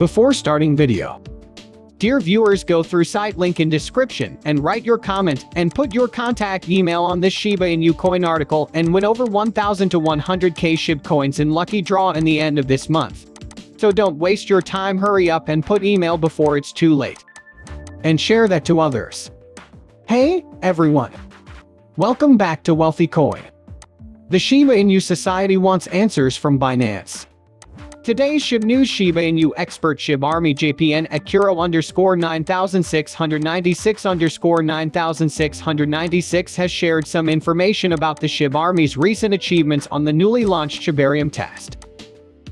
Before starting video, dear viewers, go through site link in description and write your comment and put your contact email on this Shiba Inu coin article and win over 1,000 to 100k Shib coins in lucky draw in the end of this month. So don't waste your time, hurry up and put email before it's too late. And share that to others. Hey, everyone. Welcome back to Wealthy Coin. The Shiba Inu Society wants answers from Binance. Today's Shib News. Shiba Inu expert Shibarium JPN at Kuro_9696_9696 has shared some information about the Shibarium's recent achievements on the newly launched Shibarium test.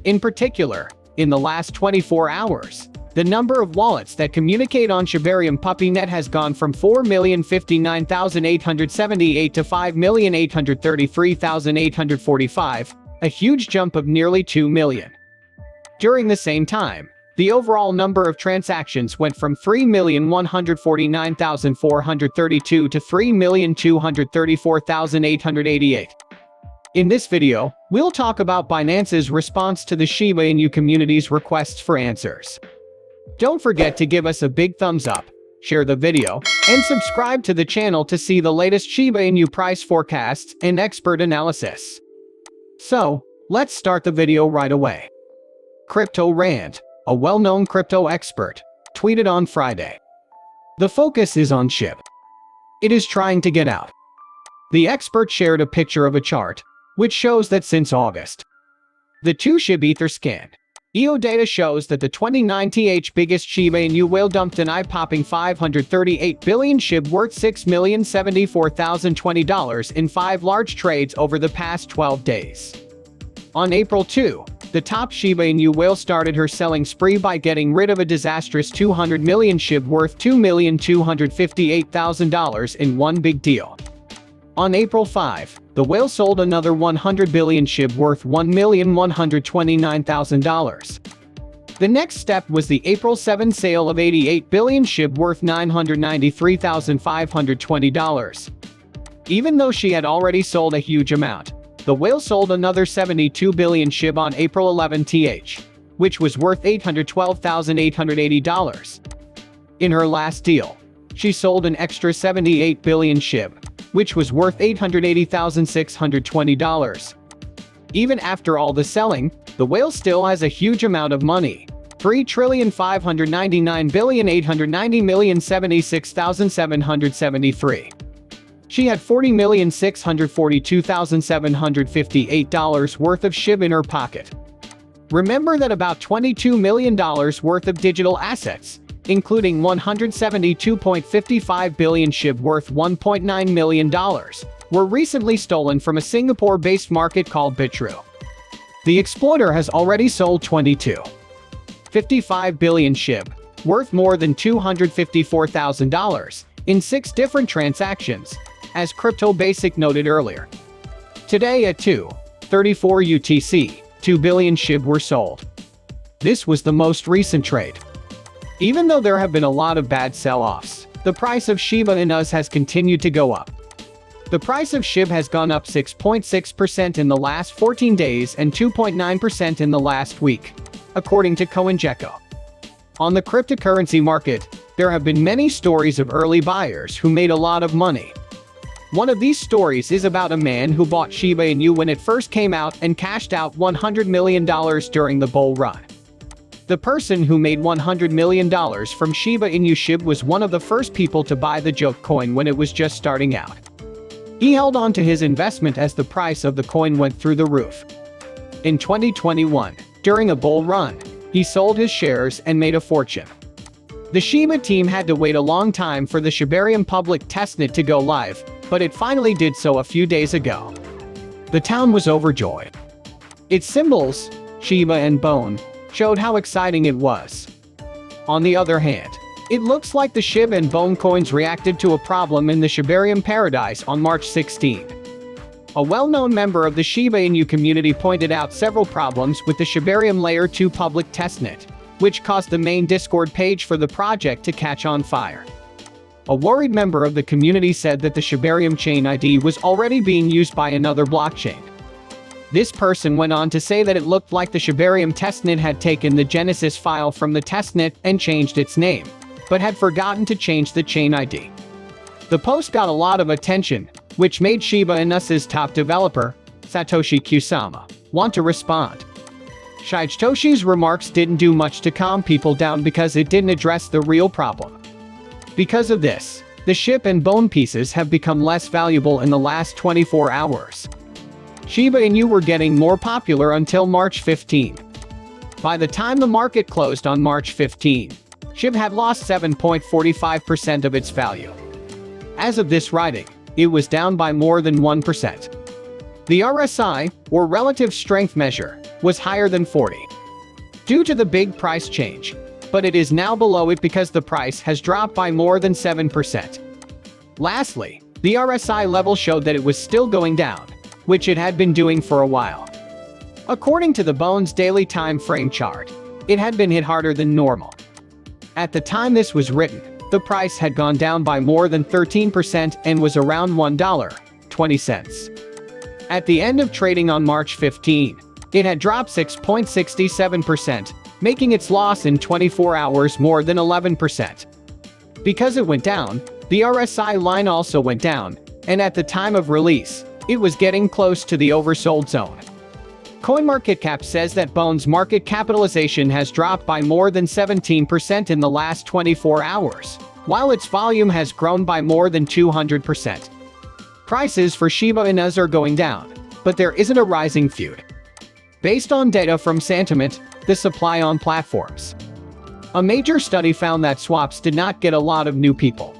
In particular, in the last 24 hours, the number of wallets that communicate on Shibarium PuppyNet has gone from 4,059,878 to 5,833,845, a huge jump of nearly 2 million. During the same time, the overall number of transactions went from 3,149,432 to 3,234,888. In this video, we'll talk about Binance's response to the Shiba Inu community's requests for answers. Don't forget to give us a big thumbs up, share the video, and subscribe to the channel to see the latest Shiba Inu price forecasts and expert analysis. So, let's start the video right away. Crypto Rand, a well-known crypto expert, tweeted on Friday. The focus is on Shib. It is trying to get out. The expert shared a picture of a chart, which shows that since August, the 2 Shib Ether scan EO data shows that the 29th biggest Shiba Inu whale dumped an eye-popping 538 billion Shib worth $6,074,020 in 5 large trades over the past 12 days. On April 2, the top Shiba Inu whale started her selling spree by getting rid of a disastrous 200 million Shib worth $2,258,000 in one big deal. On April 5, the whale sold another 100 billion Shib worth $1,129,000. The next step was the April 7 sale of 88 billion Shib worth $993,520. Even though she had already sold a huge amount, the whale sold another 72 billion Shib on April 11th, which was worth $812,880. In her last deal, she sold an extra 78 billion Shib, which was worth $880,620. Even after all the selling, the whale still has a huge amount of money, $3,599,890,076,773. She had $40,642,758 worth of Shib in her pocket. Remember that about $22 million worth of digital assets, including 172.55 billion Shib worth $1.9 million, were recently stolen from a Singapore-based market called Bitrue. The exploiter has already sold 22.55 billion Shib, worth more than $254,000, in 6 different transactions, as Crypto Basic noted earlier. Today at 2:34 UTC, 2 billion Shib were sold. This was the most recent trade. Even though there have been a lot of bad sell-offs, the price of Shiba Inu has continued to go up. The price of Shib has gone up 6.6% in the last 14 days and 2.9% in the last week, according to CoinGecko. On the cryptocurrency market, there have been many stories of early buyers who made a lot of money. One of these stories is about a man who bought Shiba Inu when it first came out and cashed out $100 million during the bull run. The person who made $100 million from Shiba Inu Shib was one of the first people to buy the joke coin when it was just starting out. He held on to his investment as the price of the coin went through the roof. In 2021, during a bull run, he sold his shares and made a fortune. The Shiba team had to wait a long time for the Shibarium public testnet to go live, but it finally did so a few days ago. The town was overjoyed. Its symbols, Shiba and Bone, showed how exciting it was. On the other hand, it looks like the Shib and Bone coins reacted to a problem in the Shibarium paradise on March 16. A well-known member of the Shiba Inu community pointed out several problems with the Shibarium Layer 2 public testnet, which caused the main Discord page for the project to catch on fire. A worried member of the community said that the Shibarium chain ID was already being used by another blockchain. This person went on to say that it looked like the Shibarium testnet had taken the Genesis file from the testnet and changed its name, but had forgotten to change the chain ID. The post got a lot of attention, which made Shiba Inu's top developer, Satoshi Kusama, want to respond. Satoshi's remarks didn't do much to calm people down because it didn't address the real problem. Because of this, the Shib and bone pieces have become less valuable in the last 24 hours. Shiba Inu were getting more popular until March 15. By the time the market closed on March 15, Shib had lost 7.45% of its value. As of this writing, it was down by more than 1%. The RSI, or relative strength measure, was higher than 40. Due to the big price change, but it is now below it because the price has dropped by more than 7%. Lastly, the RSI level showed that it was still going down, which it had been doing for a while. According to the Bones daily time frame chart, it had been hit harder than normal. At the time this was written, the price had gone down by more than 13% and was around $1.20. At the end of trading on March 15, it had dropped 6.67%, making its loss in 24 hours more than 11%. Because it went down, the RSI line also went down, and at the time of release, it was getting close to the oversold zone. CoinMarketCap says that Bones' market capitalization has dropped by more than 17% in the last 24 hours, while its volume has grown by more than 200%. Prices for Shiba Inus are going down, but there isn't a rising feud. Based on data from Sentiment, the supply on platforms. A major study found that swaps did not get a lot of new people.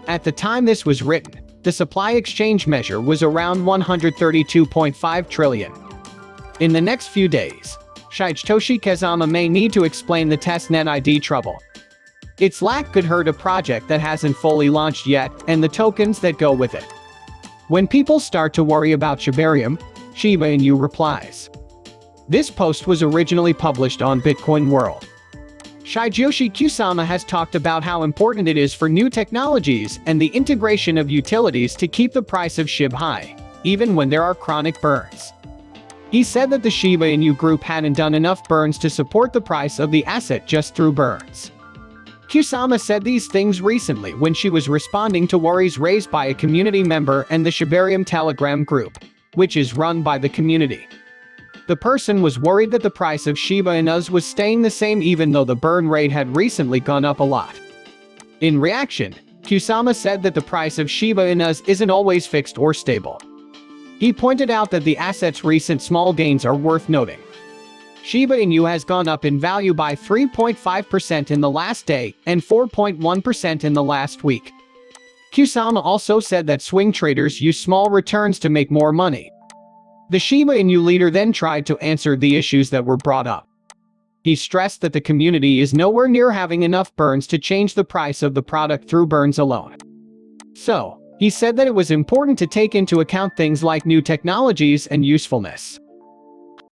At the time this was written, the supply exchange measure was around 132.5 trillion. In the next few days, Satoshi Kusama may need to explain the testnet ID trouble. Its lack could hurt a project that hasn't fully launched yet and the tokens that go with it. When people start to worry about Shibarium, Shiba Inu replies. This post was originally published on Bitcoin World. Satoshi Kusama has talked about how important it is for new technologies and the integration of utilities to keep the price of Shib high, even when there are chronic burns. He said that the Shiba Inu group hadn't done enough burns to support the price of the asset just through burns. Kusama said these things recently when she was responding to worries raised by a community member and the Shibarium Telegram group, which is run by the community. The person was worried that the price of Shiba Inus was staying the same even though the burn rate had recently gone up a lot. In reaction, Kusama said that the price of Shiba Inus isn't always fixed or stable. He pointed out that the asset's recent small gains are worth noting. Shiba Inu has gone up in value by 3.5% in the last day and 4.1% in the last week. Kusama also said that swing traders use small returns to make more money. The Shiba Inu leader then tried to answer the issues that were brought up. He stressed that the community is nowhere near having enough burns to change the price of the product through burns alone. So, he said that it was important to take into account things like new technologies and usefulness.